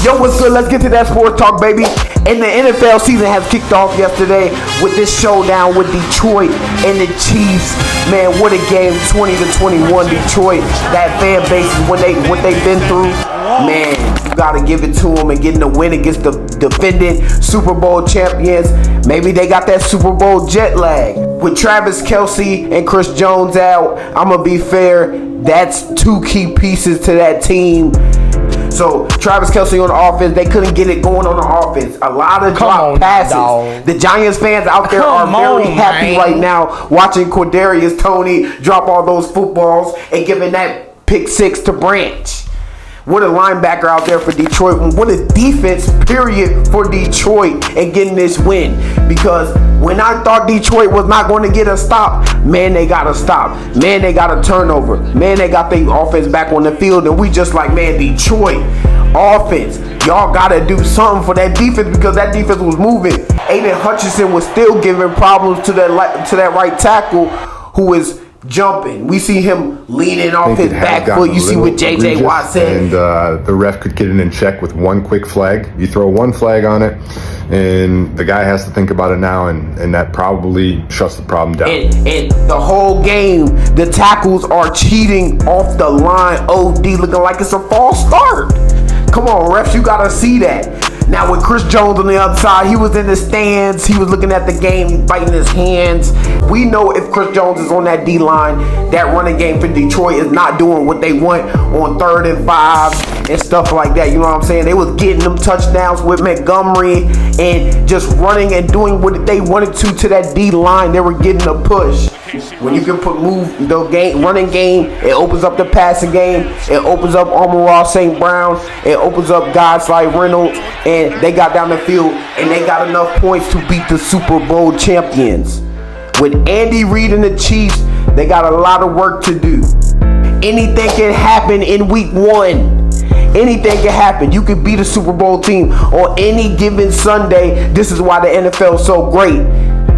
Yo, what's good? Let's get to that sports talk, baby. And the NFL season has kicked off yesterday with this showdown with Detroit and the Chiefs. Man, what a game, 20-21 Detroit. That fan base, what they've been through, man, you gotta give it to them and getting the win against the defending Super Bowl champions. Maybe they got that Super Bowl jet lag. With Travis Kelce and Chris Jones out, I'm gonna be fair, that's two key pieces to that team. So Travis Kelce on the offense, they couldn't get it going on the offense. A lot of drop passes. Dog. The Giants fans out there are very happy right now watching Kadarius Toney drop all those footballs and giving that pick six to Branch. What a linebacker out there for Detroit. What a defense, period, for Detroit and getting this win. Because when I thought Detroit was not going to get a stop, man, they got a stop. Man, they got a turnover. Man, they got their offense back on the field. And we just like, man, Detroit offense, y'all got to do something for that defense because that defense was moving. Aiden Hutchinson was still giving problems to that right tackle who is jumping. We see him leaning off his back foot. You see with J.J. Watt said. And the ref could get it in check with one quick flag. You throw one flag on it, and the guy has to think about it now, and that probably shuts the problem down. And the whole game, the tackles are cheating off the line. OD looking like it's a false start. Come on, refs, you got to see that. Now with Chris Jones on the other side, he was in the stands. He was looking at the game, biting his hands. We know if Chris Jones is on that D-line, that running game for Detroit is not doing what they want on 3rd and 5 and stuff like that. You know what I'm saying? They was getting them touchdowns with Montgomery and just running and doing what they wanted to that D-line. They were getting a push. When you can move the running game, it opens up the passing game. It opens up Amon-Ra St. Brown. It opens up guys like Reynolds. And they got down the field and they got enough points to beat the Super Bowl champions. With Andy Reid and the Chiefs, they got a lot of work to do. Anything can happen in week 1. Anything can happen. You could beat a Super Bowl team on any given Sunday. This is why the NFL is so great.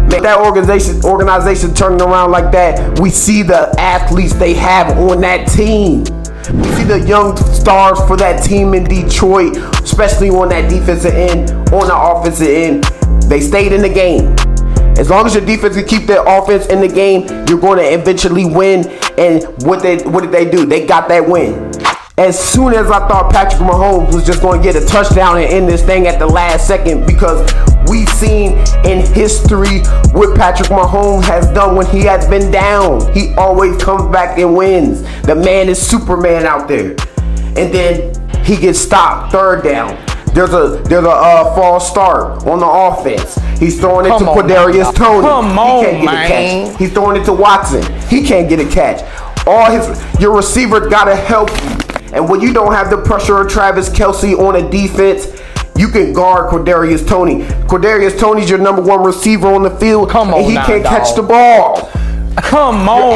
Man, that organization turning around like that, we see the athletes they have on that team. We see the young stars for that team in Detroit, especially on that defensive end, on the offensive end. They stayed in the game. As long as your defense can keep their offense in the game, you're going to eventually win. And what did they do? They got that win. As soon as I thought Patrick Mahomes was just going to get a touchdown and end this thing at the last second, because we've seen in history what Patrick Mahomes has done when he has been down. He always comes back and wins. The man is Superman out there. And then he gets stopped, 3rd down. There's a false start on the offense. He's throwing it to Kadarius Toney. He can't get a catch. He's throwing it to Watson. He can't get a catch. Your receiver got to help you. And when you don't have the pressure of Travis Kelce on a defense, you can guard Kadarius Toney. Kadarius Toney's your number 1 receiver on the field, and he can't catch the ball. Come on,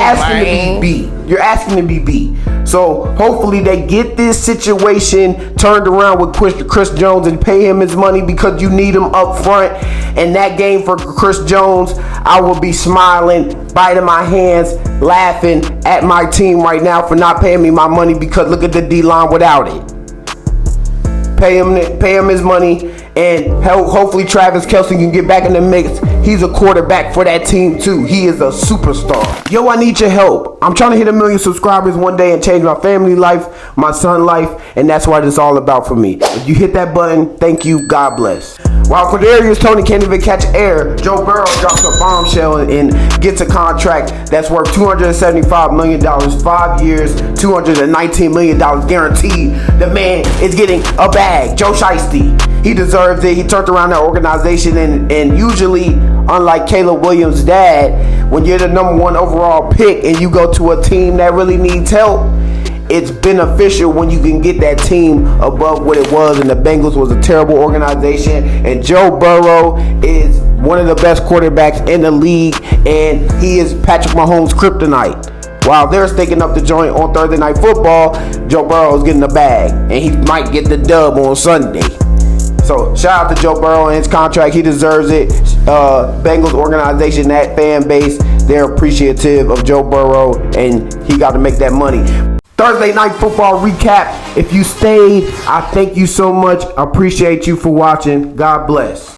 You're asking to be beat. So hopefully they get this situation turned around with Chris Jones and pay him his money because you need him up front. And that game for Chris Jones, I will be smiling, biting my hands, laughing at my team right now for not paying me my money because look at the D-line without it. Pay him his money, and hopefully Travis Kelce can get back in the mix. He's a quarterback for that team too. He is a superstar. Yo, I need your help. I'm trying to hit 1 million subscribers one day and change my family life, my son life, and that's what it's all about for me. If you hit that button, thank you. God bless. While Kadarius Toney can't even catch air, Joe Burrow drops a bombshell and gets a contract that's worth $275 million, 5 years, $219 million guaranteed. The man is getting a bag. Joe Shiesty. He deserves it. He turned around that organization, and usually, unlike Caleb Williams' dad, when you're the number 1 overall pick and you go to a team that really needs help, it's beneficial when you can get that team above what it was. And the Bengals was a terrible organization, and Joe Burrow is one of the best quarterbacks in the league, and he is Patrick Mahomes' kryptonite. While they're sticking up the joint on Thursday Night Football, Joe Burrow is getting the bag, and he might get the dub on Sunday. So shout out to Joe Burrow and his contract. He deserves it. Bengals organization, that fan base, they're appreciative of Joe Burrow, and he got to make that money. Thursday Night Football recap. If you stayed, I thank you so much. I appreciate you for watching. God bless.